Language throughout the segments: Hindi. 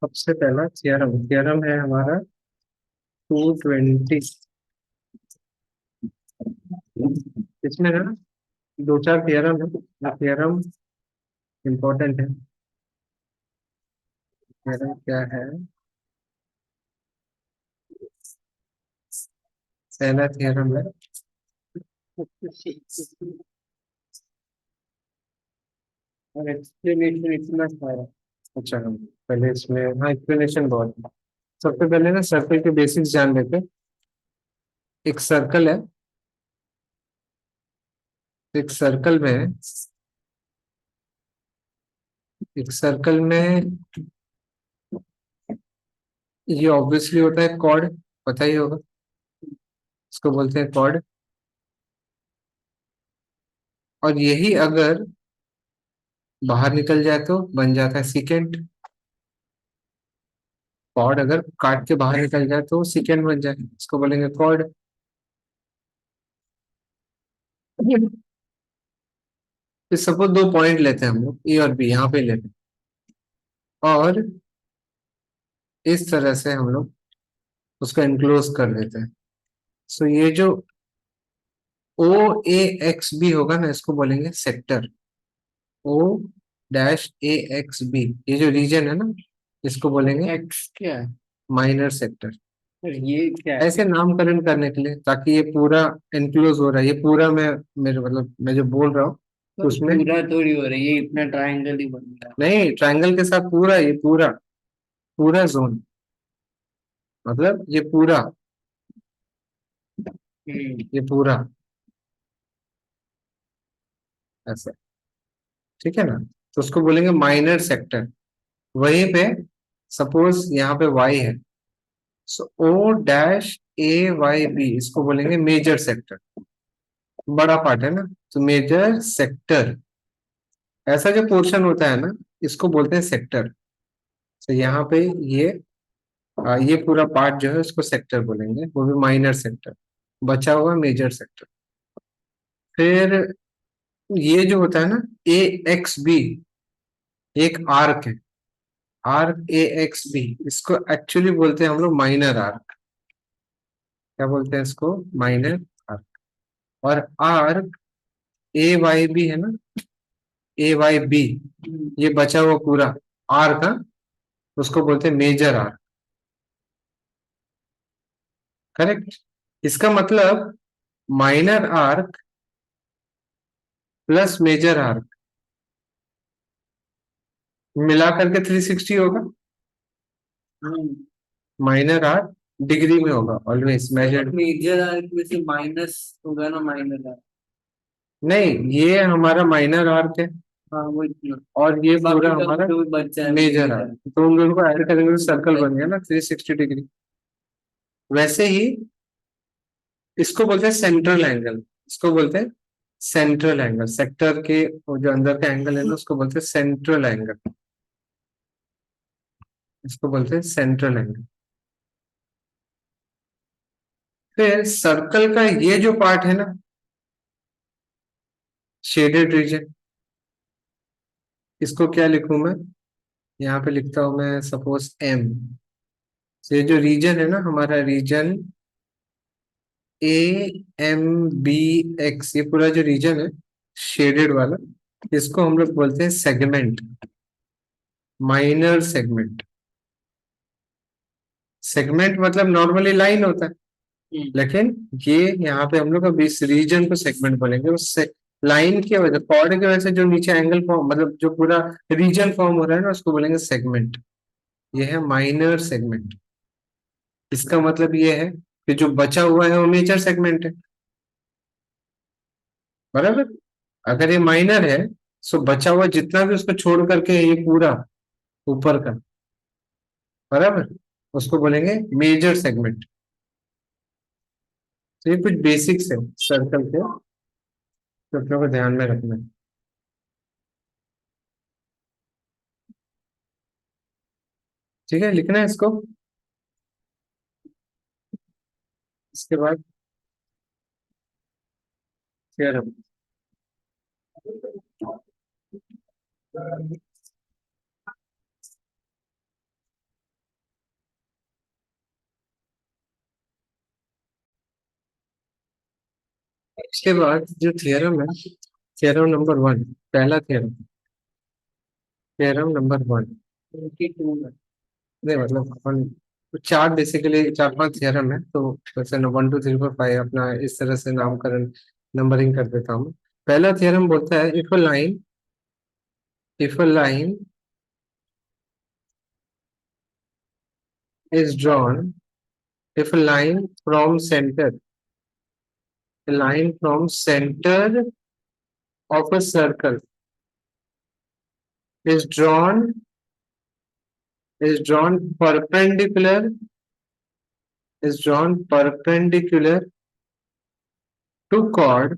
सबसे पहला थ्योरम थ्योरम है हमारा 220। इसमें ना दो चार थ्योरम है। थ्योरम इम्पोर्टेंट है। थ्योरम क्या है? पहला थ्योरम है। और एक्सप्लेनेशन इतना सारा। अच्छा, हम पहले इसमें हाँ एक्सप्लेनेशन बहुत है। सबसे पहले ना सर्कल के बेसिक्स जान लेते हैं। एक सर्कल है। एक सर्कल में एक सर्कल में ये ऑब्वियसली होता है कॉर्ड। पता ही होगा। इसको बोलते हैं कॉर्ड। और यही अगर बाहर निकल जाए तो बन जाता है सीकेंट। कॉर्ड अगर काट के बाहर निकल जाए तो सीकेंट बन जाए, इसको बोलेंगे कॉर्ड। फिर सपोज दो पॉइंट लेते हैं हम लोग ए और बी, यहाँ पे लेते हैं। और इस तरह से हम लोग उसको एनक्लोज कर देते हैं। सो ये जो ओ ए एक्स बी होगा ना, इसको बोलेंगे सेक्टर। ओ डैश ए एक्स बी, ये जो रीजन है ना, इसको बोलेंगे एक्स क्या है, माइनर सेक्टर। ये क्या है? ऐसे नामकरण करने के लिए, ताकि ये पूरा एनक्लोज हो रहा है। ये पूरा मेरे मतलब मैं जो बोल रहा हूँ तो उसमें पूरा थोड़ी हो रही है, ये इतना ट्रायंगल ही बन रहा है। नहीं, ट्रायंगल के साथ पूरा, ये पूरा पूरा जोन, मतलब ये पूरा, ये पूरा ऐसा। ठीक है ना? तो उसको बोलेंगे माइनर सेक्टर। वहीं पे सपोज यहाँ पे वाई है, सो ओ डैश ए वाई बी, इसको बोलेंगे मेजर सेक्टर। बड़ा पार्ट है ना, तो मेजर सेक्टर। ऐसा जो पोर्शन होता है ना, इसको बोलते हैं सेक्टर। तो यहाँ पे ये ये पूरा पार्ट जो है उसको सेक्टर बोलेंगे, वो भी माइनर सेक्टर। बचा हुआ मेजर सेक्टर। फिर ये जो होता है ना, ए एक्स बी, एक आर्क है। आर्क ए एक्स बी, इसको एक्चुअली बोलते हैं हम लोग माइनर आर्क। क्या बोलते हैं इसको? Minor arc. और आर्क ए वाई बी है ना, ए वाई बी, ये बचा हुआ पूरा आर्क है, उसको बोलते हैं मेजर आर्क। करेक्ट। इसका मतलब minor arc plus major arc मिला करके 360 होगा। माइनर आर्क डिग्री में होगा ऑलवेज मेजर्ड। मेजर आर्क में से माइनस होगा ना, माइनर आर्क। नहीं, ये हमारा माइनर आर्क है। हाँ वो इतना। और ये पूरा हमारा मेजर आर्क, तो उन दोनों को ऐड करेंगे तो सर्कल बन गया ना 360 डिग्री। वैसे ही इसको बोलते हैं सेंट्रल एंगल। इसको बोलते हैं सेंट्रल एंगल। सेक्टर के वो जो अंदर का एंगल है ना, उसको बोलते हैं सेंट्रल एंगल। इसको बोलते हैं सेंट्रल एंगल। फिर सर्कल का ये जो पार्ट है ना, शेडेड रीजन, इसको क्या लिखूं मैं? यहाँ पे लिखता हूं मैं सपोज एम। ये जो रीजन है ना, हमारा region A M B X, ये पूरा जो रीजन है शेडेड वाला, इसको हम लोग बोलते हैं सेगमेंट, माइनर सेगमेंट। सेगमेंट मतलब नॉर्मली लाइन होता है, लेकिन ये यहाँ पे हम लोग अब इस रीजन को सेगमेंट बोलेंगे। उस लाइन की वजह, कॉर्ड की वजह से जो नीचे एंगल फॉर्म, मतलब जो पूरा रीजन फॉर्म हो रहा है ना, उसको बोलेंगे सेगमेंट। ये है माइनर सेगमेंट। इसका मतलब ये है कि जो बचा हुआ है वो मेजर सेगमेंट है। बराबर। अगर ये माइनर है, सो बचा हुआ जितना भी उसको छोड़ करके है, ये पूरा ऊपर का, बराबर, उसको बोलेंगे मेजर सेगमेंट। तो ये कुछ बेसिक्स है सर्कल के, तो अपने को ध्यान में रखना है। ठीक है, लिखना है इसको। इसके बाद थ्योरम। उसके बाद जो थ्योरम है, थ्योरम नंबर 1, पहला थ्योरम, थ्योरम नंबर 1, नहीं मतलब अपन चार, बेसिकली चार पांच थ्योरम है, तो वैसे 1 2 3 4 5 अपना इस तरह से नामकरण नंबरिंग कर देता हूँ। पहला थ्योरम बोलता है if a line is drawn, if a line from center, a line from center of a circle is drawn perpendicular, is drawn perpendicular to chord,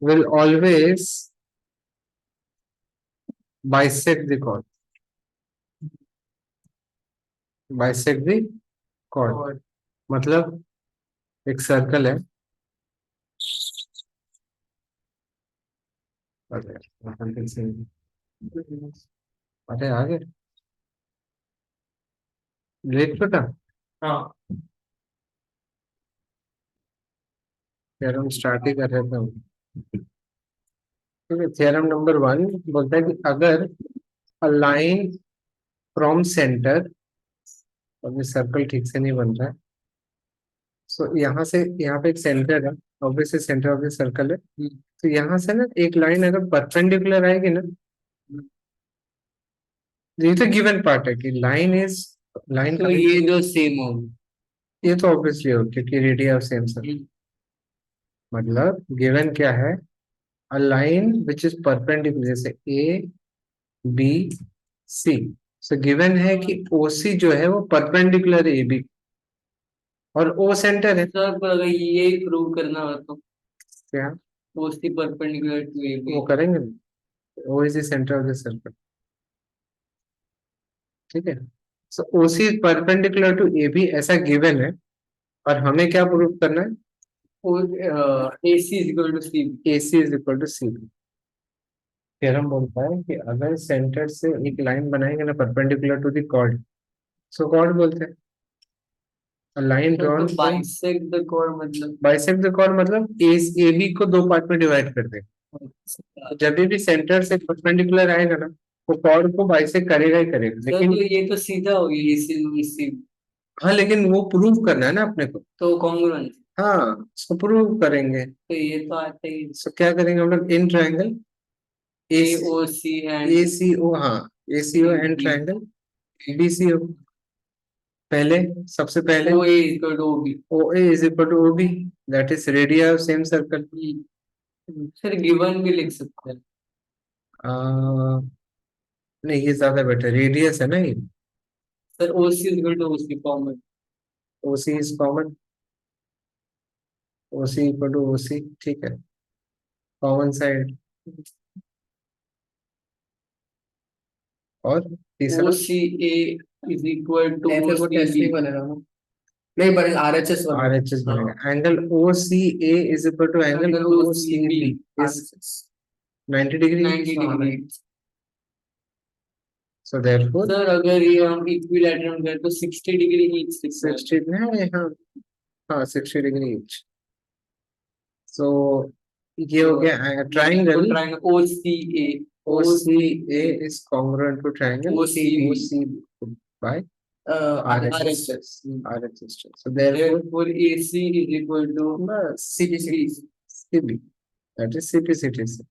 will always bisect the chord, bisect the chord। मतलब एक सर्कल है, अरे आगे लेट बेटा। हाँ थ्योरम स्टार्ट ही कर रहे थे हम। ठीक है, थ्योरम नंबर 1 बोलता है कि अगर अ लाइन फ्रॉम सेंटर, अभी सर्कल ठीक से नहीं बन रहा है, सो यहाँ से यहाँ पे एक सेंटर है, obviously centre of the circle है, तो यहाँ से ना एक लाइन अगर परपेंडिकुलर आएगी ना, ये तो गिवन पार्ट है कि लाइन तो ये जो सेम होगी, ये तो ऑब्वियसली हो क्योंकि रेडियस ऑफ सेम सर्कल, मतलब गिवन क्या है, a line which is perpendicular, जैसे ए बी सी, सो गिवन है कि ओसी जो है वो परपेंडिकुलर ए बी और ओ सेंटर है। सर पर अगर ये प्रूव करना हो तो क्या ओसी परपेंडिकुलर टू ए वो करेंगे, O is the centre of the circle, ठीक है। So OC perpendicular to A B ऐसा गिवन है, और हमें क्या प्रूव करना है, AC is equal to C AC is equal to C B. फिर हम बोलता है कि अगर सेंटर से एक लाइन बनाएंगे ना perpendicular to the chord, so chord बोलते हैं, line drawn bisect the chord मतलब बाइसेक्ट द कॉर्ड, मतलब ए बी को दो पार्ट में डिवाइड कर दे, जब भी सेंटर से परपेंडिकुलर आएगा ना वो कॉर्ड को बाइसेक्ट करेगा ही करेगा, सर लेकिन तो ये तो सीधा हो गया AC सी, हाँ लेकिन वो प्रूव करना है ना अपने को, तो कॉन्ग्रुएंट, हाँ उसको प्रूव करेंगे। तो ये तो आता ही सो क्या करेंगे हम लोग, in triangle AOC and A C O, हाँ A C O and triangle B C O, पहले सबसे पहले OA is equal to OB। O A is equal to O B, that is radius of same circle. Sir given भी लिख सकते हैं। नहीं ये ज्यादा बेटर, रेडियस है ना ये, sir OC is equal to OC common. O C is common, O C equal to O C, ठीक है, कॉमन साइड। और तीसरा OCA इज इक्वल टू ऐसे वो टेस्ट नहीं OCB। बनेगा ना, नहीं बनेगा, RHS बनेगा, RHS बनेगा, angle O C A is equal to angle angle O C OCB B is 90 degree, 90 degree. So therefore sir अगर ये हम इक्विलैटरल करें तो 60 डिग्री ईच 60 है, हाँ हाँ 60 डिग्री ईच। सो ये हो गया triangle, triangle OCA O C A is congruent to triangle OCB O C by RHS, RHS, so therefore therefore AC is equal to CP CB, that is CPCTC,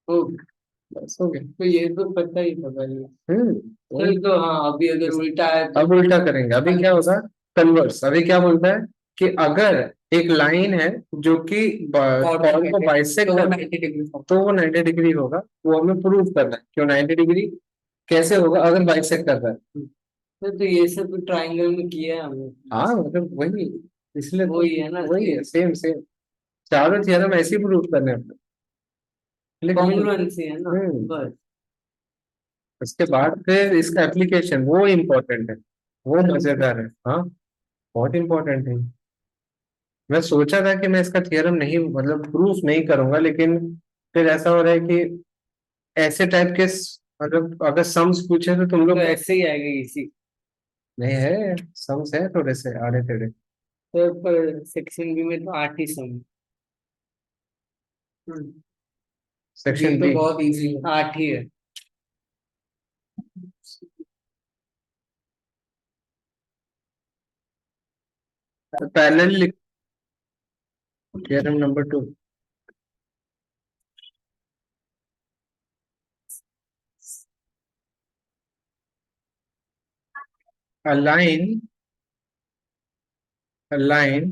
okay. बस हो गया। तो ये तो पता ही था पहले। तो सर तो हाँ अभी अगर उल्टा है तो अब उल्टा करेंगे, अभी क्या होगा, कन्वर्स। अभी क्या बोलता है कि अगर एक लाइन है जो कि कॉर्ड को बाइसेक्ट कर 90 डिग्री तो वो 90 डिग्री होगा, वो हमें प्रूव करना है, क्यों 90 डिग्री कैसे होगा अगर बाइसेक्ट कर रहा है। तो ये सब तो ट्रायंगल में किया है हमने। हाँ मतलब वही, इसलिए तो वही है ना, वही है, सेम सेम, चारों थ्योरम ऐसे ही प्रूव करने हैं लेकिन कॉन्ग्रुएंसी है ना बस। उसके बाद फिर इसका एप्लीकेशन वो इम्पोर्टेंट है, वो मजेदार है, हाँ बहुत इम्पोर्टेंट है। मैं सोचा था कि मैं इसका थियरम नहीं मतलब प्रूफ नहीं करूंगा, लेकिन फिर ऐसा हो रहा है कि ऐसे टाइप के मतलब अगर सम्स पूछे तो तुम तो लोग ऐसे ही आएगा इसी। नहीं है, सम्स है थोड़े से आड़े टेढ़े, सर पर सेक्शन बी में तो 8 ही सम। सेक्शन ये तो बी बहुत इजी है, 8 ही है। पैरेलल लिख, theorem number 2, a line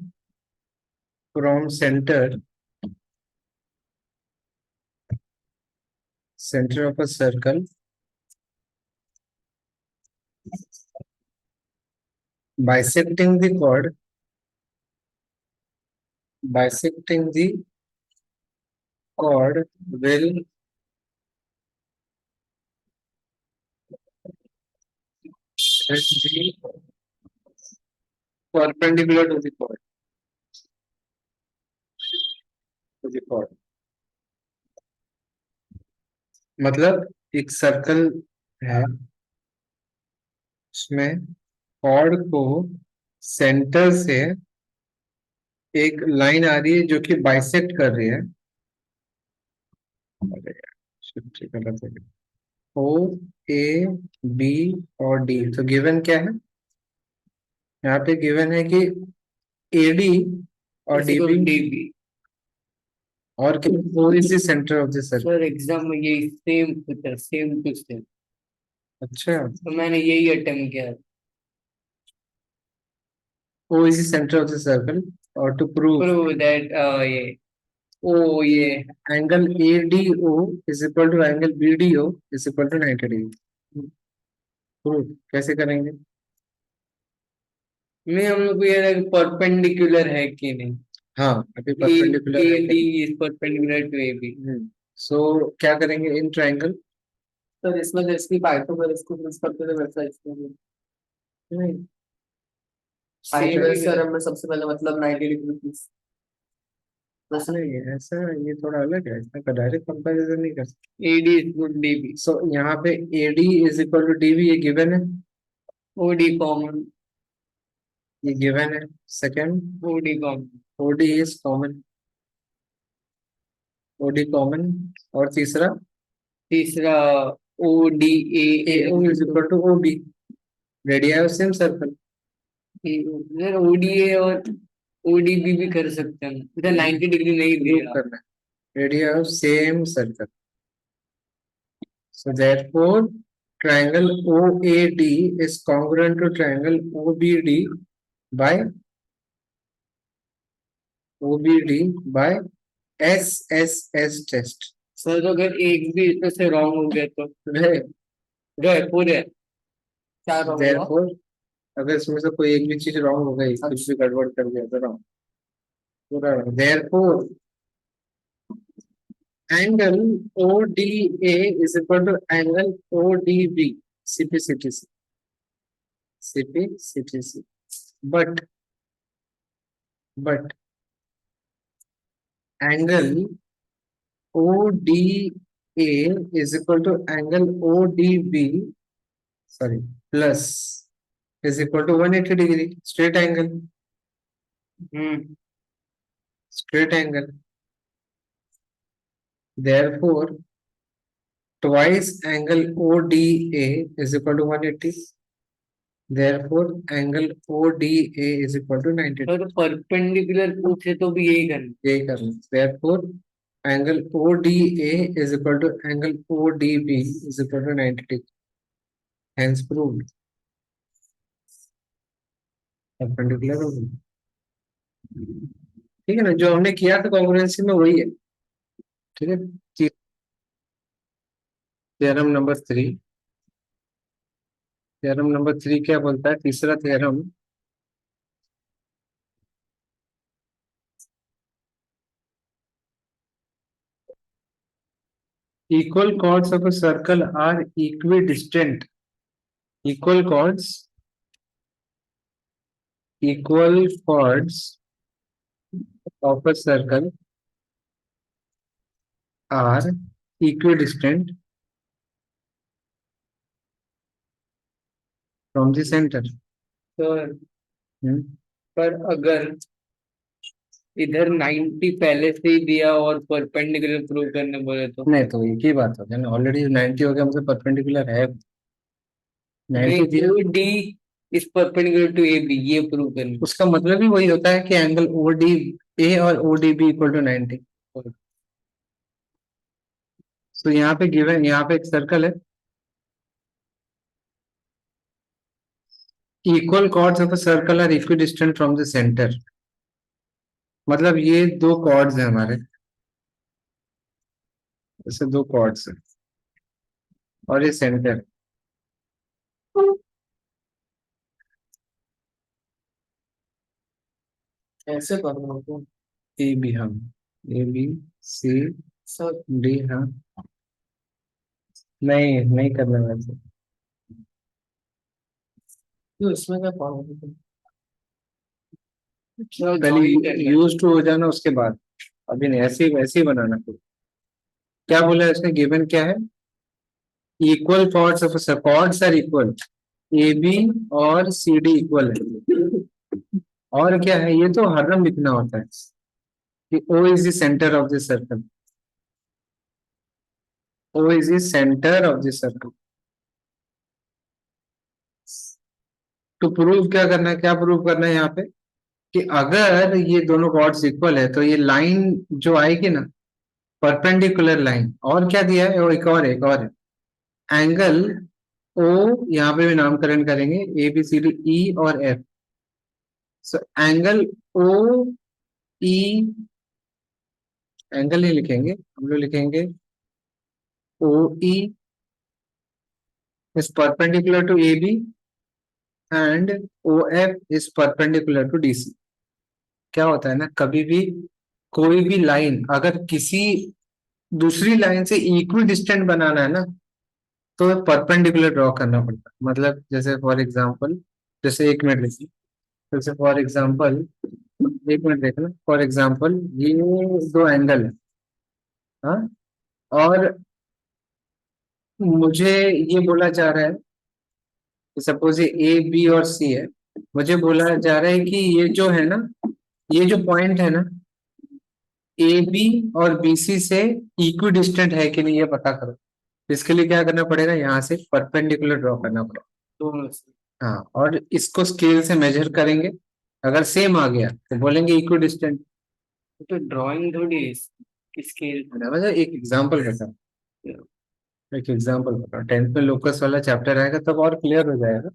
from center of a circle bisecting the chord will be perpendicular to the chord. मतलब एक सर्कल है, उसमें कॉर्ड को सेंटर से एक लाइन आ रही है जो कि बाइसेक्ट कर रही है। अरे यार, शिट, ये गलत है। ओ, ए, बी और डी, तो गिवन क्या है? यहाँ पे गिवन है कि एडी और डीबी डीबी। और O is the centre of the circle. Sir exam में यही सेम पूछा, सेम टू सेम, अच्छा, तो मैंने यही अटेम्प्ट किया। O is the centre of the circle और टू प्रूव प्रूव दैट ये ओ ये angle ADO is equal to angle BDO is equal to 90 degree. Prove कैसे करेंगे? में हम लोग को ये परपेंडिकुलर है कि नहीं। हाँ, अभी परपेंडिकुलर है AD is perpendicular to AB। सो क्या करेंगे इन ट्रायंगल? सर इसमें तो इसकी पाइथागोरस को यूज करते थे वैसा इसमें भी। नहीं, पाइथागोरस थ्योरम में सबसे पहले मतलब 90 डिग्री की। बस नहीं है ऐसा, ये थोड़ा अलग है, इसका डायरेक्ट कंपैरिजन नहीं कर सकते। AD is good DB। सो यहाँ पे AD is equal to DB, ये गिवन है, OD कॉमन। ये गिवन है। Second, OD common. OD is common, OD common. और तीसरा तीसरा ODA AO is equal to OB, radius of same circle. Sir ODA और ODB भी कर सकते हैं, इधर 90 डिग्री नहीं दे प्रूव रहा। करना है radius of same circle. So therefore, triangle OAD is congruent to triangle OBD by SSS test. Sir तो अगर एक भी इसमें से रॉन्ग हो गया तो गए। गए पूरे, क्या रॉन्ग हुआ? Therefore, अगर इसमें से कोई एक भी चीज रॉन्ग हो गई, कुछ भी गड़बड़ कर दिया तो रॉन्ग, पूरा wrong. Therefore, angle ODA is equal to angle ODB, CPCTC, CPCTC. But angle ODA is equal to angle ODB, sorry, plus is equal to 180 degree, straight angle, straight angle. Therefore, twice angle ODA is equal to 180. Therefore, angle ODA is equal to 90 sir degree. तो परपेंडिकुलर पूछे तो भी यही करना। यही करना। Therefore, angle ODA is equal to angle ODB is equal to 90 degree. Hence proved. Perpendicular होगी, ठीक है ना, जो हमने किया था कॉन्ग्रुएंसी में वही है, ठीक है। थ्योरम नंबर 3, थ्योरम नंबर 3 क्या बोलता है? तीसरा theorem, equal chords of a circle are equidistant. Equal chords of a circle are equidistant from the center. Sir Hmm? पर अगर इधर 90 पहले से ही दिया और परपेंडिकुलर प्रूव करने बोले तो नहीं तो एक ही बात हो गया ना, ऑलरेडी 90 हो गया, मतलब परपेंडिकुलर है। 90 नहीं, दिया, O D is perpendicular to A B, ये प्रूव करना। उसका मतलब ही वही होता है कि एंगल ओ डी ए और O D B equal to 90। तो यहाँ पे गिवन, यहाँ पे एक सर्कल है, equal chords of a circle are equidistant from the centre. मतलब ये दो कॉर्ड्स हैं हमारे, ऐसे दो कॉर्ड्स हैं और ये सेंटर। ऐसे करना तो ए बी, हम A B C sir D, हाँ नहीं नहीं करना वैसे, तो इसमें क्या प्रॉब्लम पहले यूज टू हो जाना उसके बाद, अभी नहीं, ऐसे ही वैसे ही बनाना फिर। क्या बोला है इसने, गिवन क्या है, equal chords of chords are equal, A B और सी डी इक्वल है। और क्या है, ये तो हरदम लिखना होता है कि O is the centre of the circle, O is the centre of the circle. तो प्रूव क्या करना है, क्या प्रूव करना है यहाँ पे, कि अगर ये दोनों कॉर्ड्स इक्वल है तो ये लाइन जो आएगी ना, परपेंडिकुलर लाइन, और क्या दिया है, वो एक और है एंगल ओ, यहाँ पे भी नामकरण करेंगे ए बी सी डी ई और F. So angle O E, angle नहीं लिखेंगे हम लोग, लिखेंगे O E is perpendicular to A B and O F is perpendicular to D C. क्या होता है ना, कभी भी कोई भी लाइन अगर किसी दूसरी लाइन से इक्वी डिस्टेंट बनाना है ना, तो परपेंडिकुलर ड्रॉ करना पड़ता है। मतलब जैसे फॉर एग्जांपल, जैसे एक मिनट देखिए, जैसे फॉर एग्जांपल, एक मिनट देखना, फॉर एग्जांपल ये दो एंगल है, हाँ, और मुझे ये बोला जा रहा है कि सपोज ये ए बी और सी है, मुझे बोला जा रहा है कि ये जो है ना, ये जो पॉइंट है ना, ए बी और बी सी से इक्वी डिस्टेंट है कि नहीं, ये पता करो। इसके लिए क्या करना पड़ेगा, यहाँ से परपेंडिकुलर ड्रॉ करना पड़ेगा। दोनों से। हाँ, और इसको स्केल से मेजर करेंगे, अगर सेम आ गया तो बोलेंगे इक्वी डिस्टेंट। तो ड्राइंग थोड़ी है, स्केल। मतलब एक एग्जांपल बता, एक एग्जांपल बता, 10th में लोकस वाला चैप्टर आएगा तब और क्लियर हो जाएगा।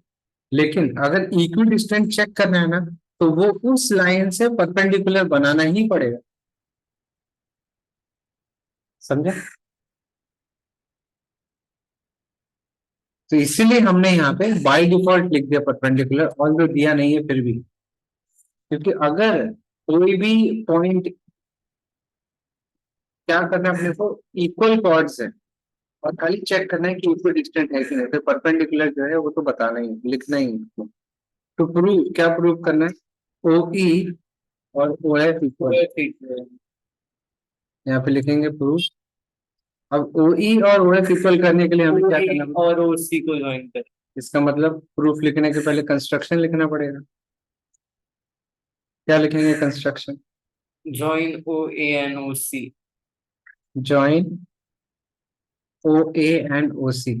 लेकिन अगर इक्वी डिस्टेंट चेक करना है ना, तो वो उस लाइन से परपेंडिकुलर बनाना ही पड़ेगा, समझे। तो इसीलिए हमने यहाँ पे बाय डिफॉल्ट लिख दिया परपेंडिकुलर, और जो दिया नहीं है फिर भी, क्योंकि अगर कोई भी पॉइंट, क्या करना है अपने को, इक्वल कॉर्ड्स है और खाली चेक करना है कि इक्वल डिस्टेंट है कि नहीं, फिर परपेंडिकुलर जो है वो तो बताना ही, लिखना ही है। तो प्रूव, क्या प्रूव करना है, ओ ई और ओ एफ इक्वल, यहाँ पे लिखेंगे प्रूफ। अब ओ ई और ओ एफ इक्वल करने के लिए हमें क्या करना पड़ेगा, और ओ सी को ज्वाइन कर। इसका मतलब प्रूफ लिखने के पहले कंस्ट्रक्शन लिखना पड़ेगा। क्या लिखेंगे construction, join O A and O C. Join O A and O C.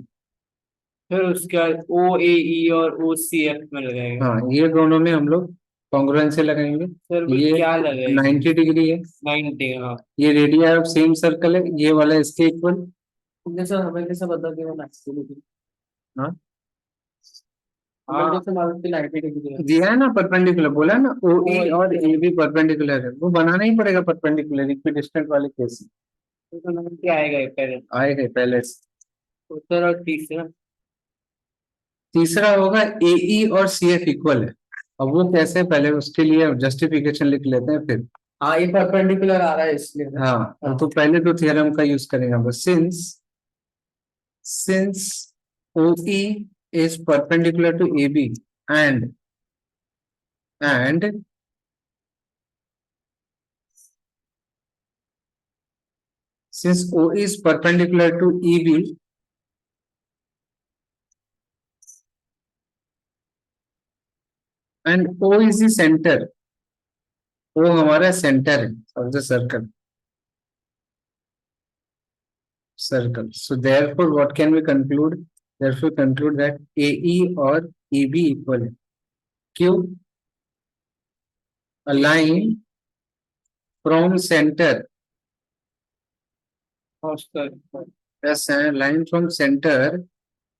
फिर उसके बाद ओ ए ई और ओ सी एफ में लगाएगा। हाँ, ये दोनों में हम लोग कॉन्ग्रुएंस से लगाएंगे। सर वो ये क्या लगाएंगे? 90 डिग्री है, 90, हाँ। ये रेडियस ऑफ सेम सर्कल है, ये वाला इसके इक्वल। जैसा हमें कैसे पता कि वो 90 डिग्री? हाँ, हाँ जैसे मान लो 90 डिग्री है। दिया है ना परपेंडिकुलर, बोला है ना ओ ई ओ और ए भी परपेंडिकुलर है, वो बनाना ही पड़ेगा परपेंडिकुलर इक्विडिस्टेंट वाले केस में। तो 90 आएगा ये पहले। आएगा ही पहले से। उत्तर और तीसरा। तीसरा होगा ए ई और सी एफ इक्वल है। अब वो कैसे है, पहले उसके लिए जस्टिफिकेशन लिख लेते हैं फिर। हाँ ये परपेंडिकुलर आ रहा है इसलिए ना। हाँ, तो पहले तो थ्योरम का यूज करेंगे हम, since since O E is perpendicular to A B and since O is perpendicular to EB, and O is the centre, O हमारा सेंटर है of the circle, so therefore what can we conclude, therefore conclude that AE और EB इक्वल है, क्यों, a line from center, yes, a line from center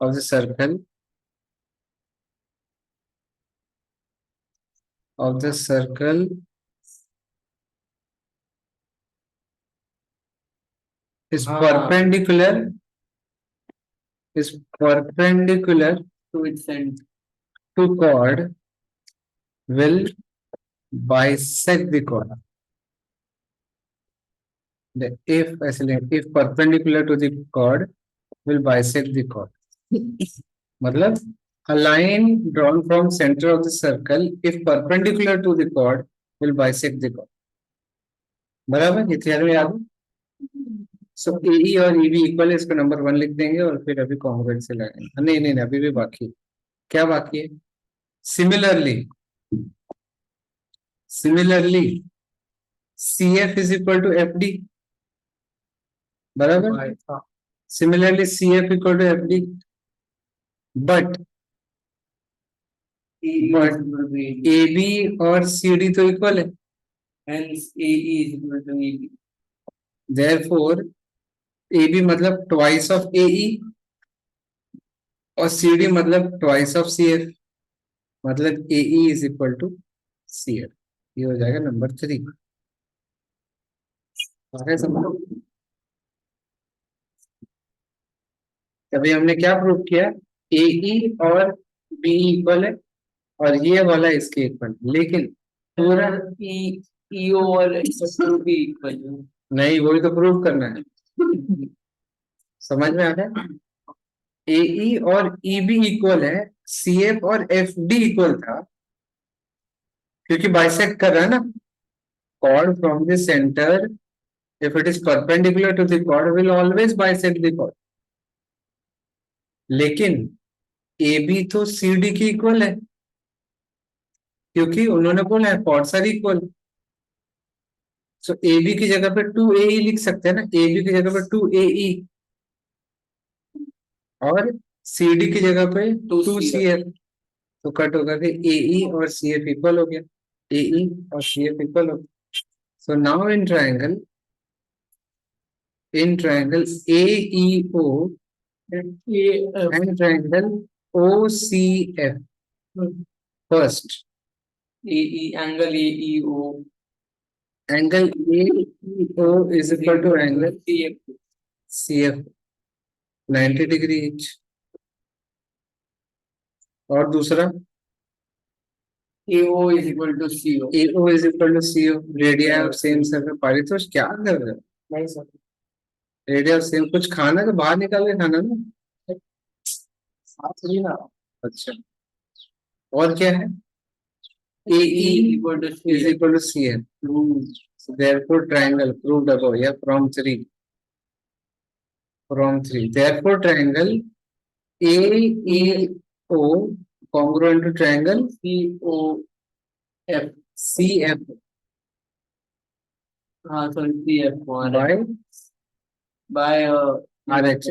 of the circle is perpendicular to its end. to chord will bisect the chord. If perpendicular to the chord will bisect the chord. मतलब a line drawn from center of the circle if perpendicular to the chord will bisect the chord. बराबर, ये थियरम याद है। सो AE और EB इक्वल है, इसको नंबर 1 लिख देंगे और फिर अभी कॉन्ग्रुएंट से लगाएंगे। नहीं नहीं नहीं, अभी भी बाकी है। क्या बाकी है? Similarly CF is equal to FD, बराबर। Similarly CF equal to FD, but AB और CD तो इक्वल है, Hence AE is equal to EB. therefore AB मतलब ट्वाइस ऑफ AE और CD मतलब ट्वाइस ऑफ CF, मतलब AE is equal to CF। ये हो जाएगा नंबर 3। अभी हमने क्या प्रूव किया, AE और BE इक्वल है और ये वाला इसके इक्वल, लेकिन पूरा EO और SO भी इक्वल है। नहीं, वही तो प्रूव करना है। समझ में आ गया? AE और EB इक्वल है, CF और FD इक्वल था क्योंकि बाइसेक्ट कर रहा है ना, chord from the center if it is perpendicular to the chord will always bisect the chord, लेकिन AB तो CD की इक्वल है क्योंकि उन्होंने बोला है chords are equal, so AB की जगह पे 2AE लिख सकते हैं ना, AB की जगह पे 2AE और CD की जगह पे 2CF, तो कट होगा कि AE और CF इक्वल हो गया, AE और CF इक्वल हो गया। So now in triangle AEO and triangle OCF, first angle AEO is equal to angle CF 90 degree each, और दूसरा AO is equal to CO, radius of same circle. Paritosh क्या कर रहे हो? नहीं सर, रेडियस ऑफ सेम, कुछ खाना तो बाहर निकाल के खाना ना। साथ ही ना। अच्छा, और क्या है? AE is equal to CF, so therefore triangle proved above, yeah, from 3, therefore triangle AEO congruent to triangle CF हाँ sir, CF by by RHS,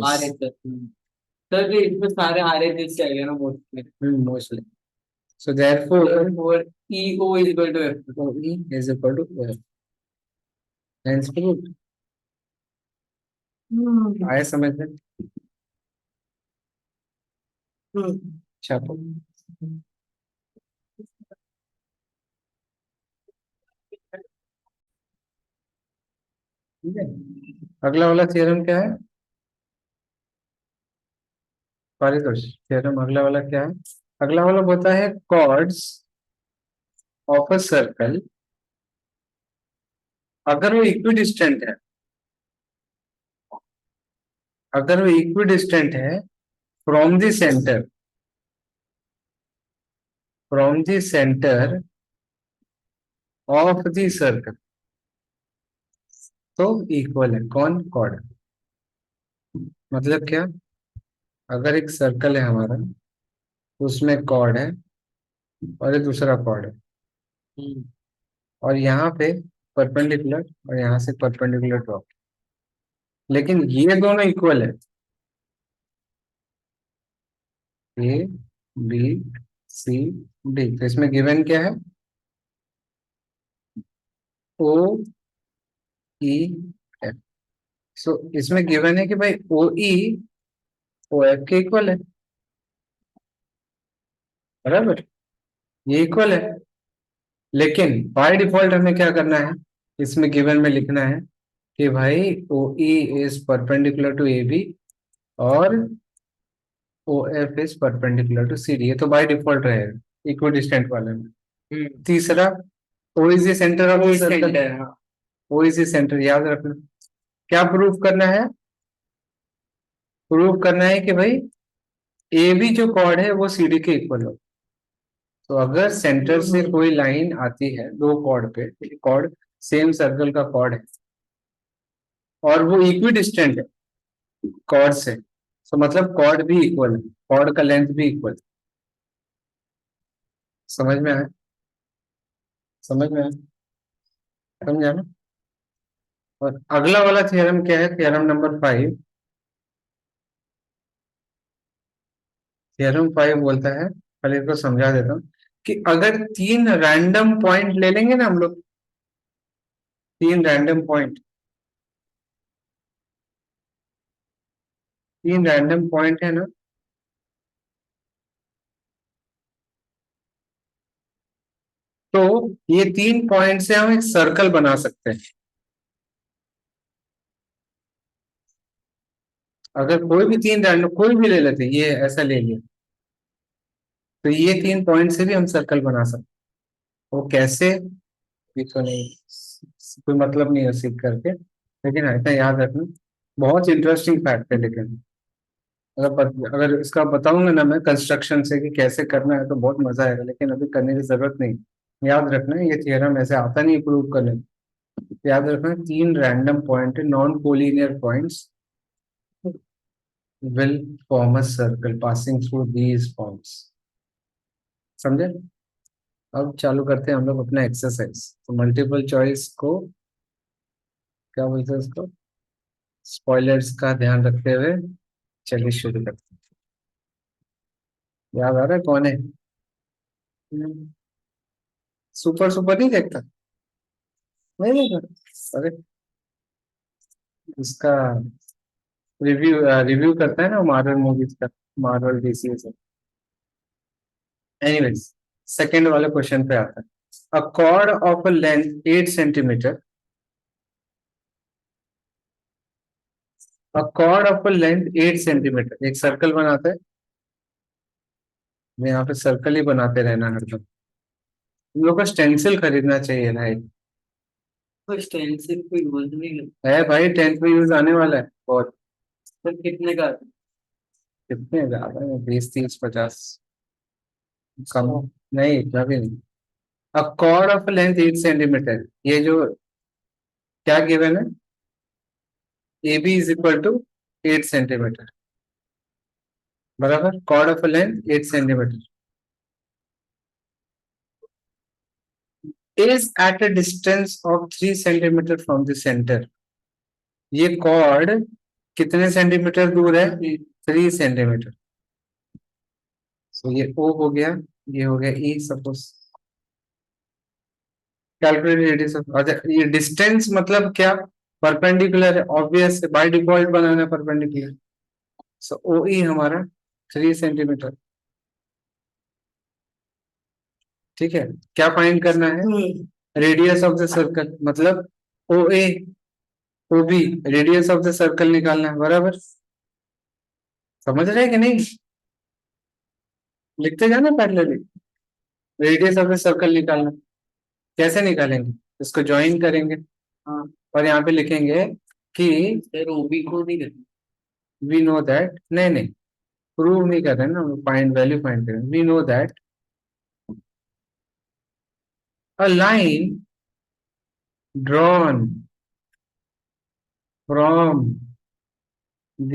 sir इसमें सारे RHS चाहिए ना mostly, so therefore EO is equal to F. OE is equal to F, hence proved। आया समझ में? छापो। ठीक है, अगला वाला थ्योरम क्या है? पारितोष, थ्योरम अगला वाला क्या है? अगला वाला होता है chords ऑफ अ सर्कल अगर वो इक्विडिस्टेंट है, from the centre of the circle, तो इक्वल है कौन? कॉर्ड। मतलब क्या, अगर एक सर्कल है हमारा, उसमें कॉर्ड है और ये दूसरा कॉर्ड है, हम्म, और यहाँ पे परपेंडिकुलर, और यहाँ से परपेंडिकुलर ड्रॉप, लेकिन ये दोनों इक्वल है, ए बी सी डी। तो इसमें गिवन क्या है, ओ ई एफ। सो इसमें गिवन है कि भाई ओ ई ओ एफ के इक्वल है, बराबर, ये इक्वल है। लेकिन बाय डिफॉल्ट हमें क्या करना है, इसमें गिवन में लिखना है कि भाई O E is perpendicular to A B और O F is perpendicular to C D. ये तो बाय डिफॉल्ट रहेगा इक्विडिस्टेंट वाले में। तीसरा, O is the centre of the circle, centre, हाँ। ओ इज द सेंटर, याद रखना। क्या प्रूव करना है, प्रूव करना है कि भाई ए बी जो कॉर्ड है वो सी डी के इक्वल हो। तो अगर सेंटर से कोई लाइन आती है दो कॉर्ड पे, कॉर्ड सेम सर्कल का कॉर्ड है और वो इक्वी डिस्टेंट है कॉर्ड से, तो मतलब कॉर्ड भी इक्वल है, कॉर्ड का लेंथ भी इक्वल। समझ में आया, समझ में आया, समझा ना। और अगला वाला थ्योरम क्या है, थ्योरम नंबर 5। थ्योरम 5 बोलता है, पहले इसको समझा देता हूँ, कि अगर तीन रैंडम पॉइंट ले लेंगे ना हम लोग, तीन रैंडम पॉइंट, तीन रैंडम पॉइंट है ना, तो ये तीन पॉइंट से हम एक सर्कल बना सकते हैं। अगर कोई भी तीन रैंडम, कोई भी ले लेते, ये ऐसा ले लिया, तो ये तीन पॉइंट से भी हम सर्कल बना सकते हैं। वो कैसे, ये तो नहीं, कोई मतलब नहीं है सीख करके, लेकिन ऐसा याद रखना, बहुत इंटरेस्टिंग फैक्ट है। लेकिन अगर इसका बताऊंगा ना मैं कंस्ट्रक्शन से कि कैसे करना है, तो बहुत मजा आएगा, लेकिन अभी करने की जरूरत नहीं। याद रखना ये थियरम ऐसे आता नहीं प्रूव करने। याद रखना, तीन random point, non collinear points will form a circle passing through these points। समझे। अब चालू करते हैं हम लोग अपना एक्सरसाइज। तो मल्टीपल चॉइस को क्या बोलते हैं उसको, स्पॉयलर्स का ध्यान रखते हुए चलिए शुरू करते हैं। याद आ रहा है कौन है, सुपर सुपर नहीं देखता, नहीं देखता, अरे इसका रिव्यू रिव्यू करता है ना मार्वल मूवीज का, मार्वल डीसी से। एनीवेज, सेकंड वाले क्वेश्चन पे आता है। अ chord of a length 8 centimetre, a chord of a length 8 centimetre, एक सर्कल बनाते हैं। यहाँ पे सर्कल ही बनाते रहना हरदम। हम लोग को स्टेंसिल खरीदना चाहिए भाई। तो स्टेंसिल कोई यूज नहीं करता। है भाई, 10th में यूज आने वाला है बहुत। तो कितने का? कितने ज्यादा है, 20 30 50, कम नहीं, इतना भी नहीं। A chord of length 8 centimetre, ये जो क्या गिवन है, A B is equal to 8 centimetre, बराबर, chord of length 8 centimetre is at a distance of 3 centimetre from the centre. ये कॉर्ड कितने सेंटीमीटर दूर है, 3 सेंटीमीटर। सो ये ओ हो गया, ये हो गया ई सपोज। कैलकुलेट रेडियस ऑफ, अच्छा ये डिस्टेंस मतलब क्या, परपेंडिकुलर है, ऑब्वियस है, बाय डिफॉल्ट बनाना परपेंडिकुलर। सो ओ ई हमारा 3 सेंटीमीटर। ठीक है, क्या फाइंड करना है, रेडियस ऑफ द सर्कल, मतलब O A O B, radius of the circle निकालना है, बराबर। समझ रहे हैं कि नहीं, लिखते जाना parallelly. Radius of the circle निकालना, कैसे निकालेंगे, इसको ज्वाइन करेंगे, हाँ। और यहाँ पे लिखेंगे कि सर ओबी को नहीं करना। वी नो दैट, नहीं नहीं, प्रूव नहीं कर रहे ना, फाइंड वैल्यू फाइंड करें। We know that a line drawn from the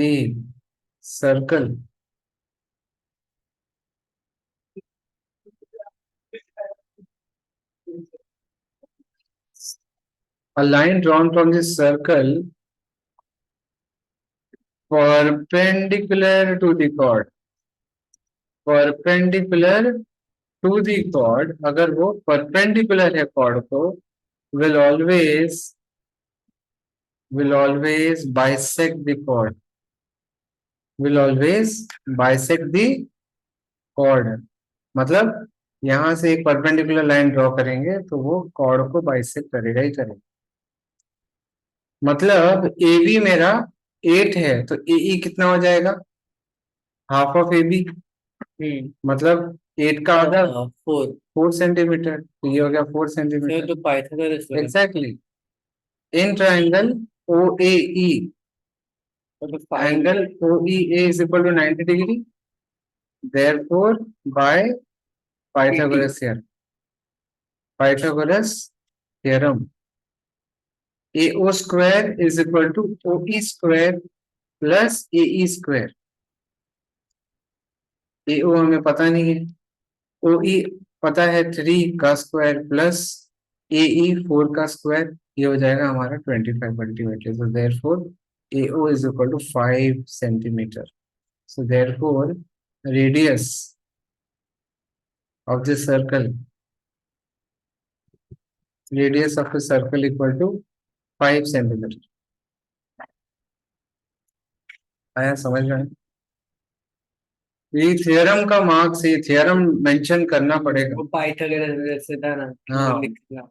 circle a line drawn from this circle perpendicular to the chord, perpendicular to the chord, अगर वो perpendicular है chord को, will always bisect the chord, will always bisect the chord. मतलब यहां से एक परपेंडिकुलर लाइन ड्रॉ करेंगे तो वो chord को बाइसेक्ट करेगा ही करेगा. मतलब ए बी मेरा 8 है तो ए ई कितना हो जाएगा, हाफ ऑफ ए बी, मतलब 8 का आधा 4 सेंटीमीटर, तो ये हो गया 4 सेंटीमीटर. तो पाइथागोरस वाला exactly. In triangle O A E, तो five angle O E A is equal to 90 degree, therefore by Pythagoras theorem, Pythagoras theorem, AO square is equal to OE square plus AE square. AO हमें पता नहीं है, OE पता है 3 का स्क्वायर प्लस AE 4 का स्क्वायर, ये हो जाएगा हमारा 25 ultimately. So therefore AO is equal to 5 centimeter. So therefore radius of this circle, radius of a circle equal to 5 centimeter. आया समझ में? ये थ्योरम का मार्क्स, ये थ्योरम मेंशन करना पड़ेगा. वो पाइथागोरस से था ना, हाँ. वो लिखना.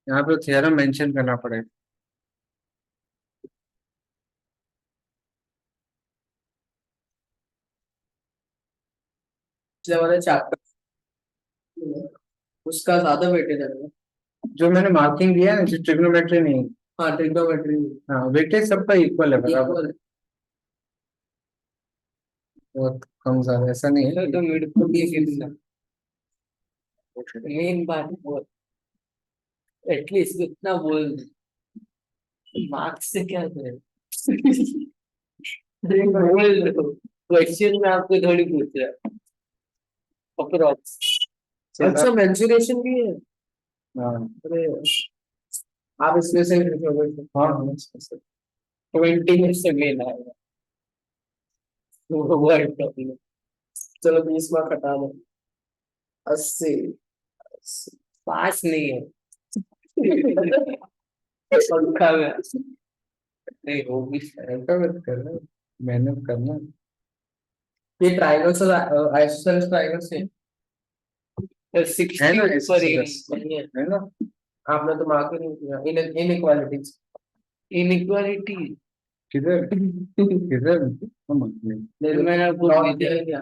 यहाँ पे थ्योरम मेंशन करना पड़ेगा. वाला चैप्टर उसका ज्यादा वेटेज है. जो मैंने मार्किंग दिया है ट्रिग्नोमेट्री नहीं. हाँ ट्रिग्नोमेट्री. हाँ वेटेज सबका इक्वल है बराबर, बहुत कम ज्यादा ऐसा नहीं है. तो मिड को भी कितना मेन बात वो एटलीस्ट इतना बोल मार्क्स से क्या करें. बोल दो क्वेश्चन में आपको थोड़ी पूछ रहा है अप्रॉक्स. अच्छा मेंसुरेशन भी है. हाँ अरे आप इसमें से हाँ 20 में से मेन आएगा. Word problem. चलो 20 मार्क हटा दो. 80 पास नहीं है. पंखा में नहीं होगी. ऐसा मत करना, मेहनत करना. ये ट्राइंगल्स और आइसोसेलेस ट्राइंगल्स है. है 60 ना पर isosceles, है ना. आपने तो मार्क नहीं किया. इनइक्वालिटीज. इनइक्वालिटी किधर किधर मैंने आपको दिया.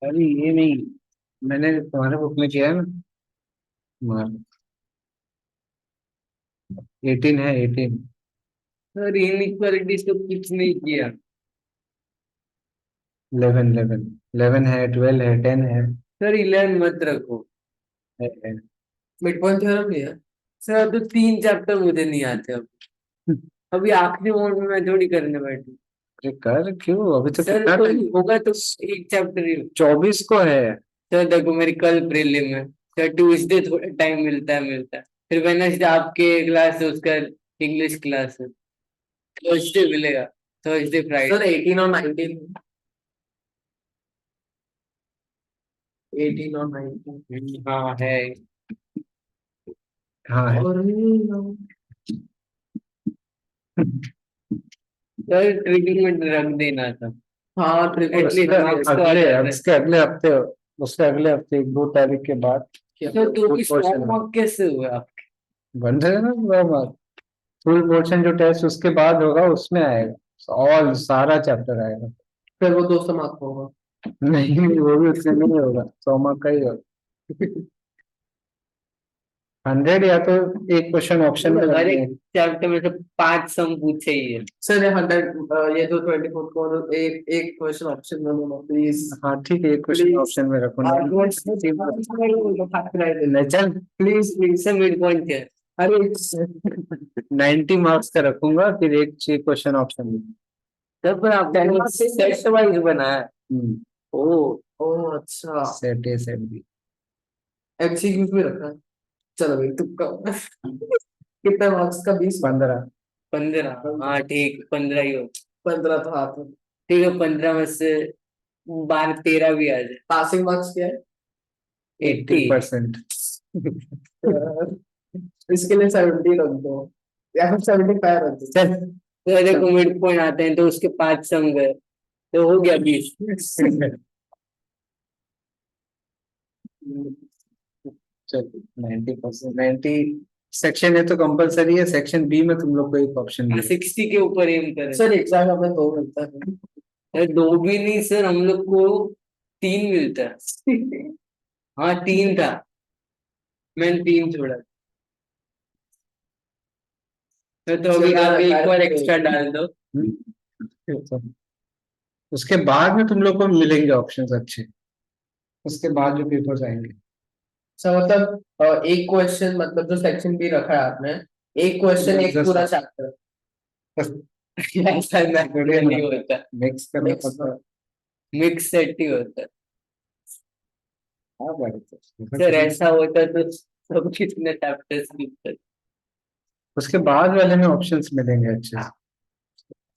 अरे ये नहीं, मैंने तुम्हारे बुक में किया है ना. मार्क 18 है 18. सर इनइक्वालिटी तो कुछ नहीं किया. 11 है 12 है 10 है. सर 11 मत रखो. है. मिड पॉइंट थ्योरम नहीं है. सर तो 3 चैप्टर मुझे नहीं आते अब. अभी आखिरी मोड में मैं थोड़ी करने बैठू. अरे कर क्यों, अभी तो सर कितना कोई टाइम, होगा तो एक चैप्टर ही. 24 को है. सर देखो मेरी कल प्रीलिम है. सर ट्यूसडे थोड़ा टाइम मिलता है. फिर वेडनेसडे आपके क्लास है, उसका इंग्लिश क्लास है. थर्सडे मिलेगा. Thursday Friday. सर 18 और 19. 18 और 19 हाँ है. हाँ है. सर ट्रिगमेंट रख देना था. हाँ उसके अगले हफ्ते, उसके अगले हफ्ते 1-2 तारीख के बाद तो फुल पोर्शन मार्क कैसे हुए आप. बन रहे ना पूरा मार्क. फुल पोर्शन जो टेस्ट उसके बाद होगा उसमें आएगा, ऑल सारा चैप्टर आएगा. फिर वो 200 मार्क होगा. नहीं वो भी उतने नहीं होगा, 100 मार्क का ही होगा. 100 या तो एक क्वेश्चन ऑप्शन में हर लगे. एक चैप्टर में से 5 सम पूछे ही है. सर 100 ये जो 24 को एक एक क्वेश्चन ऑप्शन में दो प्लीज. हाँ ठीक है, एक क्वेश्चन ऑप्शन में रखो ना. नहीं चल please please sir mid point है. अरे 90 मार्क्स का रखूंगा, फिर एक क्वेश्चन ऑप्शन में. तब पर आप सेट वाइज बनाया. ओ ओ अच्छा. Set A set B MCQ में रखा है. चलो भाई तुक्का। कितने मार्क्स का? 20? 15। 15, हाँ ठीक, 15 ही हो। 15 तो हाथ में। ठीक है, 15 में से 12 13 भी आ जाए। पासिंग मार्क्स क्या है? 80%। इसके लिए 70 रख दो, या फिर 75 रख दो। चल। तो देखो मिड पॉइंट आते हैं तो उसके 5 सम गए, तो हो गया 20। चल 90%, 90 सेक्शन है तो कंपलसरी है, सेक्शन बी में तुम लोग को एक ऑप्शन दिया 60 के ऊपर एम करें। सर एग्जाम हमें 2 मिलता है। अरे 2 भी नहीं सर, हम लोग को 3 मिलता है। हाँ 3 था, मैंने 3 छोड़ा। तो अभी आप एक और एक्स्ट्रा डाल दो। है। उसके बाद में तुम लोग को मिलेंगे ऑप्शंस अच्छे, उसके बाद जो पेपर्स आएंगे। सर मतलब एक क्वेश्चन, मतलब जो सेक्शन बी रखा है आपने, एक क्वेश्चन एक पूरा चैप्टर। ऐसा नहीं होता, मिक्स करना पड़ता है। मिक्स सेट ही होता है। हाँ बात है। सर ऐसा होता तो सब कितने चैप्टर्स लिखते। उसके बाद वाले में ऑप्शंस मिलेंगे अच्छे से।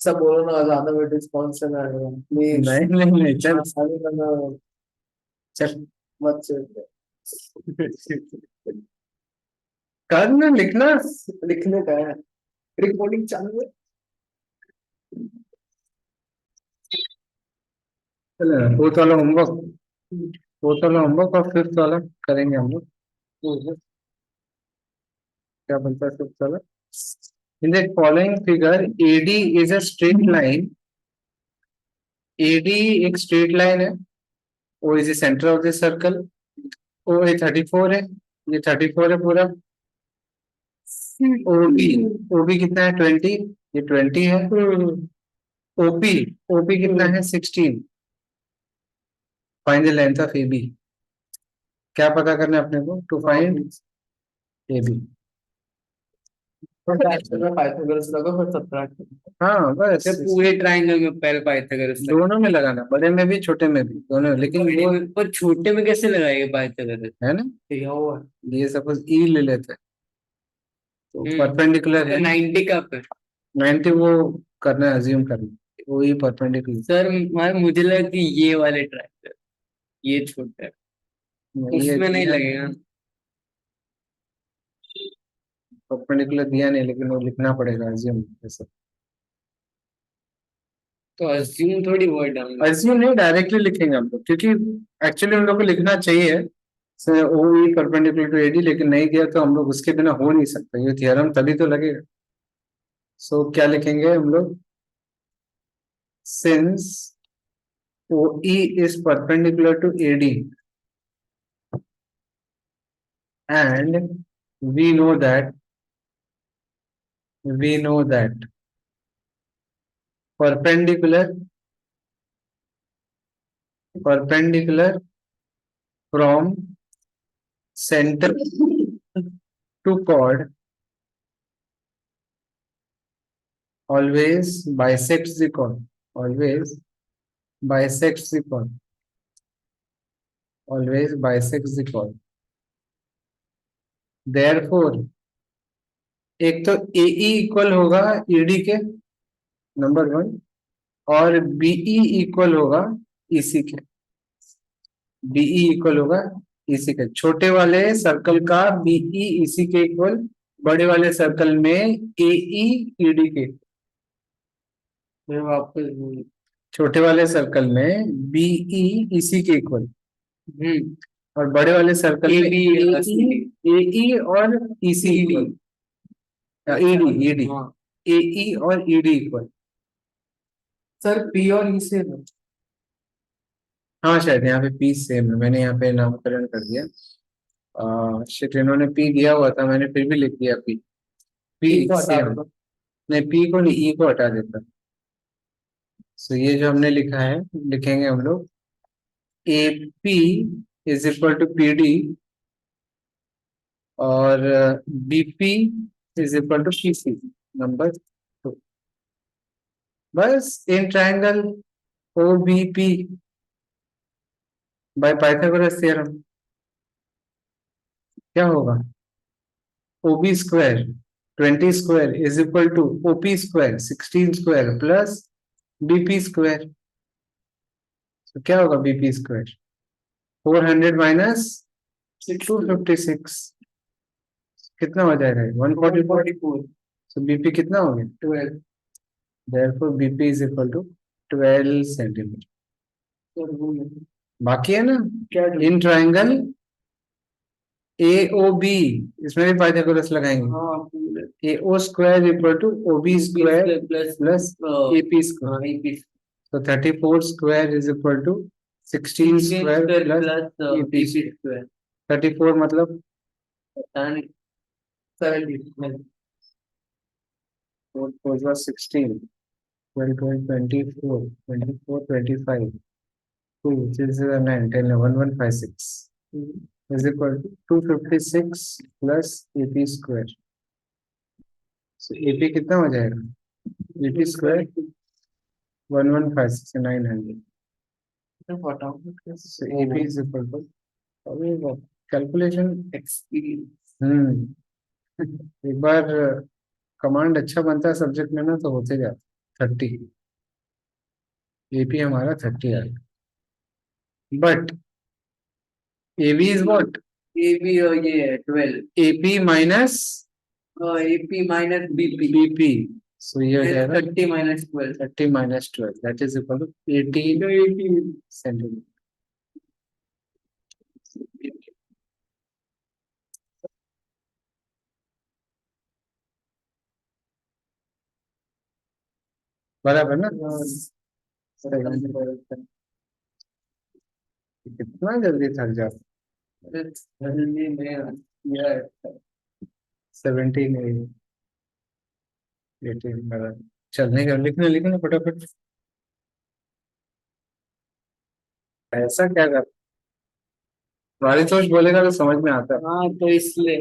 सब बोलो ना, ज्यादा वेटेज कौन से ना है प्लीज। नहीं नहीं नहीं, चल सारी करना चल। मत से। करना लिखना। लिखने का है, रिकॉर्डिंग चालू है। फोर्थ वाला होमवर्क, फोर्थ वाला होमवर्क और फिफ्थ वाला करेंगे हम लोग। क्या बनता है फिफ्थ वाला? In the following figure, AD is a straight line. AD एक straight line है. O is the center of the circle. O ये 34 है. ये 34 है पूरा. OB, OB कितना है? 20. ये 20 है. OP, OP कितना है? 16. Find the length of AB. क्या पता करना है अपने को? To find AB. पाइथागोरस लगा फिर सब्ट्रैक्ट। हाँ बस सर पूरे ट्रायंगल में पहले पाइथागोरस लगा। दोनों में लगाना, बड़े में भी छोटे में भी, दोनों में। लेकिन वो पर छोटे में कैसे लगाएंगे पाइथागोरस? है ना, क्या हुआ? ये सपोज ई ले लेते हैं तो परपेंडिकुलर है 90 का पे। 90, वो करना है, अज्यूम करना है, वो ही परपेंडिकुलर। सर मुझे लगा कि ये वाले ट्रायंगल, ये छोटा है, ये उसमें नहीं लगेगा। परपेंडिकुलर दिया नहीं, लेकिन वो लिखना पड़ेगा अज्यूम ऐसे। तो अज्यूम थोड़ी वर्ड डालना। अज्यूम नहीं, डायरेक्टली लिखेंगे हम लोग, क्योंकि एक्चुअली हम लोग को लिखना चाहिए ओ ई परपेंडिकुलर टू एडी, लेकिन नहीं दिया तो हम लोग उसके बिना हो नहीं सकता, ये थियरम तभी तो लगेगा। सो क्या लिखेंगे हम लोग? Since OE is perpendicular to AD and we know that perpendicular from center to chord always bisects the chord, always bisects the chord, always bisects the chord. Therefore एक तो AE इक्वल होगा ED के, नंबर 1, और BE इक्वल होगा EC के। BE इक्वल होगा EC के, छोटे वाले सर्कल का BE EC के इक्वल, बड़े वाले सर्कल में AE ED के। मैं वापस बोल। छोटे वाले सर्कल में BE EC के इक्वल, हम्म, और बड़े वाले सर्कल में AE और EC इक्वल, ED हाँ। AE और ED इक्वल। सर पी और ई से हाँ शायद यहाँ पे P सेम है, मैंने यहाँ पे नामकरण कर दिया। शिट, इन्होंने P दिया हुआ था, मैंने फिर भी लिख दिया P। P ई को हटा सेम, दो। नहीं P को नहीं, E को हटा देता। सो ये जो हमने लिखा है, लिखेंगे हम लोग AP is equal to PD और BP is equal to PC, number 2। बस in triangle OBP by Pythagoras theorem क्या होगा? OB square 20 square is equal to OP square 16 square plus BP square. तो क्या होगा BP square? 400 minus 256 कितना हो जाएगा? 144. So BP कितना हो गया? 12. Therefore BP is equal to 12 centimeter. बाकी है ना इन ट्राइंगल AOB, इसमें भी पाइथागोरस लगाएंगे. AO square equal to OB square plus AP square. So 34 square is equal to 16 square plus AP square. 34 मतलब 70. 4 was 16. 12, 12, 24, 24, 25. 2, which is 9, 10, 11, 156. Is equal to 256 plus AP square. So AP कितना हो जाएगा? AP square 1156 900. So AP is equal to calculation experience. एक बार कमांड अच्छा बनता है सब्जेक्ट में ना तो होते जाता 30. AP हमारा 30 आएगा. But AB is what? AB और ये है 12. AP minus AP minus BP. BP. So ये हो जाएगा 30 minus 12. 30 minus 12. That is equal to 18 centimeter. बराबर ना? कितना जल्दी थक जाता. 17 18 बराबर. चलने का लिखना फटाफट. ऐसा क्या कर वारितोष बोलेगा तो समझ में आता है. हाँ तो इसलिए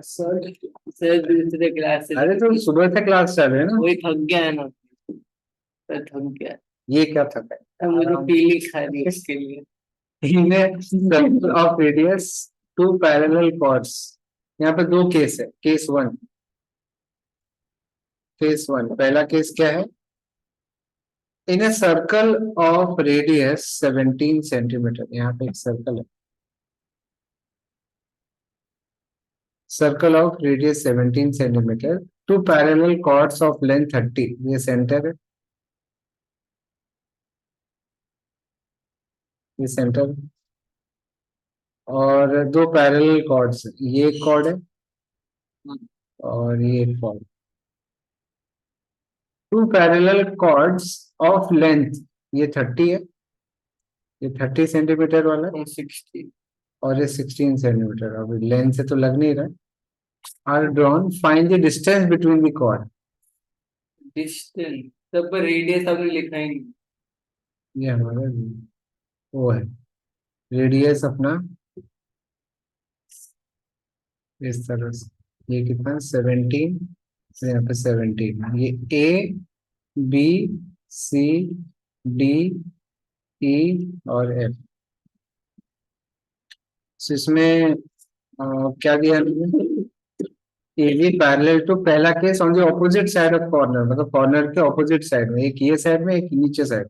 सर दूसरे क्लास से अरे तो सुबह से क्लास चल रहे है ना. वही थक गया है ना. सर थक गया. ये क्या थका है? अब मुझे पीली खानी है इसके लिए. In a circle of radius two parallel chords. यहाँ पे दो केस है. केस वन पहला केस क्या है? In a circle of radius 17 centimetre. यहाँ पे एक सर्कल है. Circle of radius 17 centimetre. Two parallel chords of length 30. ये सेंटर है. ये सेंटर और दो पैरेलल कॉर्ड्स. ये एक कॉर्ड है और ये एक chord. Two parallel chords of length. ये 30 है. ये 30 सेंटीमीटर वाला है 60 और ये 16 सेंटीमीटर. अब लेंथ से तो लग नहीं रहा. Are drawn. Find the distance between the chord. Distance सब पर रेडियस आपने लिखा ही नहीं. ये हमारा वो है रेडियस अपना इस तरह से. ये कितना 17. यहाँ पे 17. ये A B C D E और F. तो इसमें क्या दिया AB पैरेलल टू. पहला case on the opposite side of corner. मतलब कॉर्नर के ऑपोजिट साइड में. एक ये साइड में एक नीचे साइड.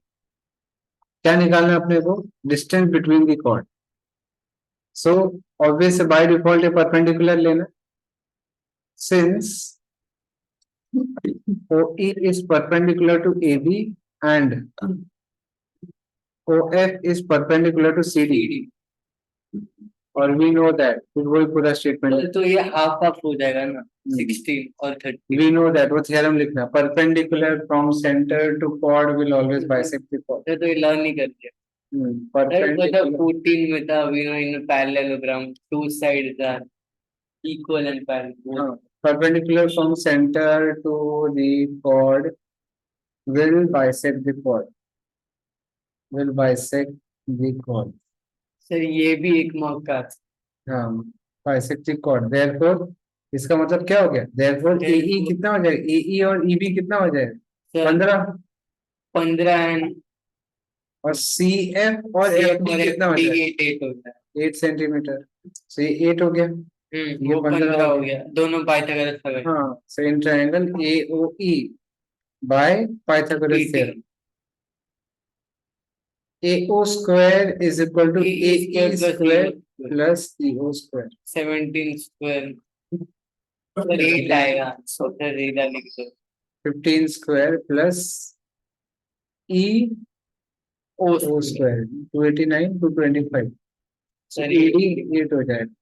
क्या निकालना है अपने को? Distance between the chord. So obvious by default ये परपेंडिकुलर लेना. Since OE is perpendicular to AB and OF is perpendicular to CD. और we know that. फिर वही पूरा स्टेटमेंट. तो ये हाफ हाफ हो जाएगा ना. 16 और 30. We know that. वो थ्योरम लिखना. Perpendicular from center to chord will always bisect the chord. तो ये लर्न नहीं कर दिया. Perpendicular. 14 में था we know in parallelogram two sides are equal and parallel. Perpendicular from center to the chord will bisect the chord. Will bisect the chord. Sir ये भी एक मौका. हाँ bisect the chord. Therefore इसका मतलब क्या हो गया? Therefore AE कितना हो जाएगा? AE और EB कितना हो जाएगा? 15 and और CF और FD कितना हो जाएगा? 8 होता है. 8 सेंटीमीटर. So ये 8 हो गया. ये वो 15 15 हो हो गया। गया, दोनों पाइथागोरस का है। हाँ, same triangle AOE by Pythagoras theorem. AO square is equal to AE square plus EO square. 17 square 8 आएगा, सोचा रीडा लिख दो। 15 square plus EO O square 289 225। Sir ED 8 हो जाएगा।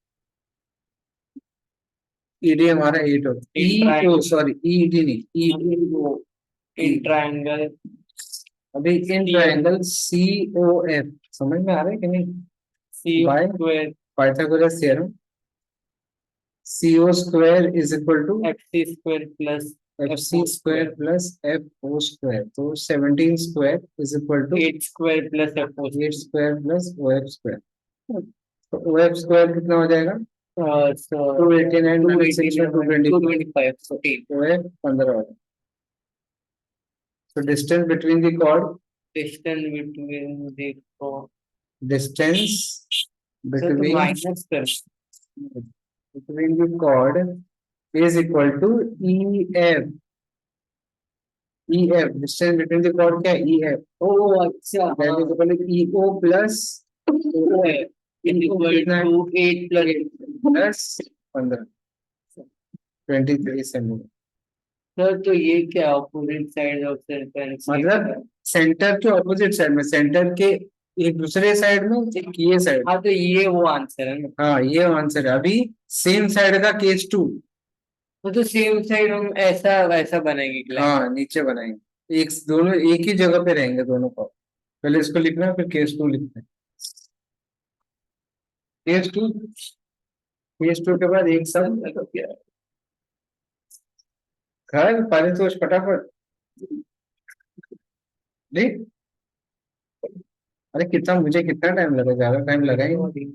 ED हमारा 8 हो। EO सॉरी ED नहीं EO इन ट्रायंगल अभी इन ट्रायंगल COF समझ में आ रहा है कि नहीं? C by square Pythagoras theorem CO square is equal to FC square plus FC square plus FO square. तो 17 square is equal to 8 square plus FO 8 square plus OF square. तो OF स्क्वायर कितना हो जाएगा? 289 minus 6 by 225 14 OF 15 हो जाएगा। So distance between the chord, distance between the distance sir तो between माइनस कर between the chord is equal to EF. EF distance between the chord क्या है? EF ओ अच्छा that is equal to EO plus is equal to 8 plus plus 15 23 centimetre. Sir तो ये क्या अपोजिट साइड ऑफ सर्कल मतलब सेंटर के ऑपोजिट साइड में, सेंटर के एक दूसरे साइड में, एक ये साइड। हाँ तो ये वो आंसर है ना। हाँ ये आंसर है। अभी सेम साइड का केस 2। तो सेम साइड हम ऐसा वैसा बनाएंगे क्लास। हाँ नीचे बनाएंगे, एक दोनों एक ही जगह पे रहेंगे दोनों को। पहले इसको लिखना है फिर केस 2 लिखना है। केस 2 के बाद एक सब घर पहले तो फटाफट नहीं। अरे कितना मुझे कितना टाइम लगा? ज्यादा टाइम लगा ही नहीं।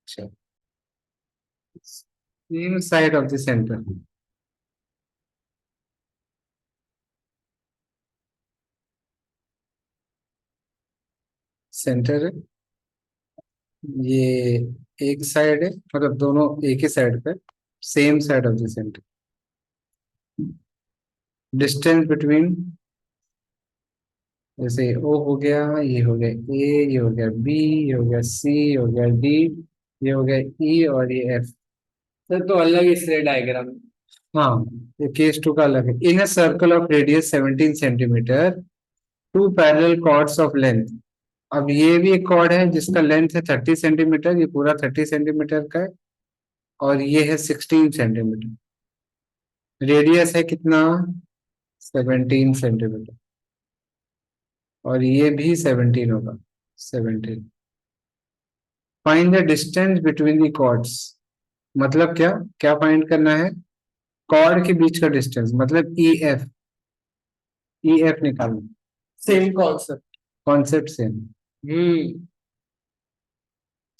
अच्छा same side of the centre. Centre ये एक साइड है, मतलब दोनों एक ही साइड पे, same side of the centre. Distance between जैसे ओ हो गया, ये हो गया ए, ये हो गया बी, ये हो गया सी, ये हो गया डी, ये हो गया ई और ये एफ। सर तो अलग इसलिए डायग्राम। हाँ ये केस 2 का अलग है। In a circle of radius 17 centimetre two parallel chords of length. अब ये भी एक कॉर्ड है जिसका लेंथ है 30 सेंटीमीटर, ये पूरा 30 सेंटीमीटर का है, और ये है 16 सेंटीमीटर। रेडियस है कितना? 17 सेंटीमीटर, और ये भी 17 होगा 17। Find the distance between the chords. मतलब क्या क्या फाइंड करना है? कॉर्ड के बीच का डिस्टेंस, मतलब EF। EF निकालना। Same concept. Concept same.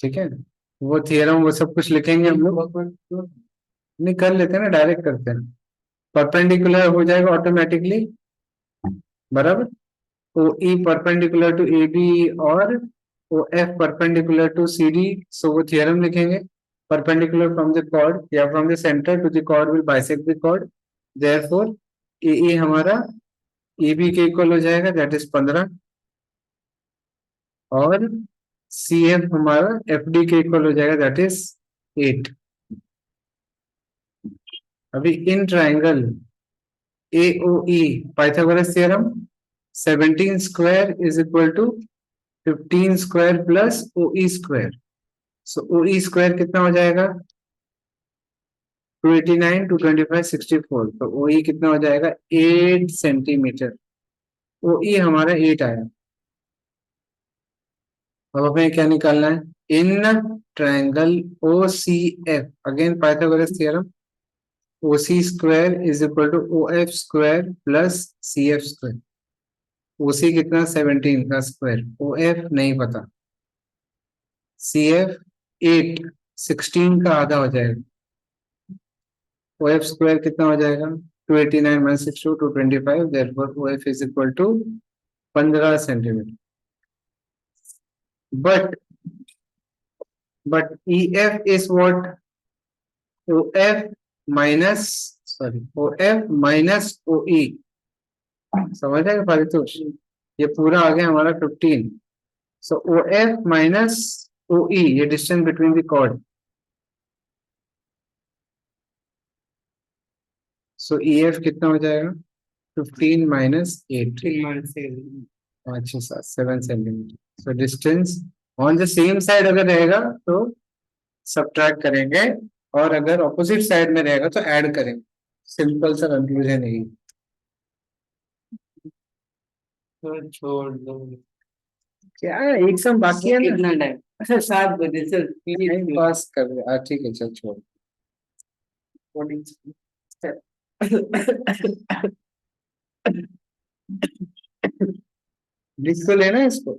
ठीक है, वो थियरम वो सब कुछ लिखेंगे हम लोग। नहीं कर लेते हैं ना, डायरेक्ट करते हैं। परपेंडिकुलर हो जाएगा ऑटोमेटिकली, बराबर। O E perpendicular to A B और O F perpendicular to C D. So वो थियरम लिखेंगे। परपेंडिकुलर फ्रॉम द कॉर्ड या from the centre to the chord will bisect the chord. Therefore A A हमारा ए बी के इक्वल हो जाएगा, दैट इज 15, और सी एफ हमारा एफ डी के इक्वल हो जाएगा, दैट इज 8। अभी in triangle AOE Pythagoras theorem 17 square is equal to 15 square plus OE square. So OE square कितना हो जाएगा? 289 225 64। तो OE कितना हो जाएगा? 8 सेंटीमीटर। OE हमारा 8 आया। अब हमें क्या निकालना है? In triangle OCF, again Pythagoras theorem, OC square is equal to OF square plus CF square. OC कितना? 17 का स्क्वायर। OF नहीं पता। CF 8 16 का आधा हो जाएगा। OF स्क्वायर कितना हो जाएगा? 289 minus 62 225। therefore OF is equal to 15 centimetre. But but EF is what? OF minus, sorry, OF minus OE. समझ आएगा फारितोष? ये पूरा आ गया हमारा 15. So OF minus OE, ये distance between the chord. So EF कितना हो जाएगा? 15 minus 8. 3 months से 7 centimetre. So distance on the same side अगर रहेगा तो सब्ट्रैक्ट करेंगे, और अगर ऑपोजिट साइड में रहेगा तो ऐड करेंगे. सिंपल सा कंक्लूजन है. तो छोड़ दो. क्या एक सम बाकी है ना? कितना टाइम? अच्छा 7 बजे चल टाइम पास कर रहे. ठीक है, चल छोड़. लिख तो लेना इसको.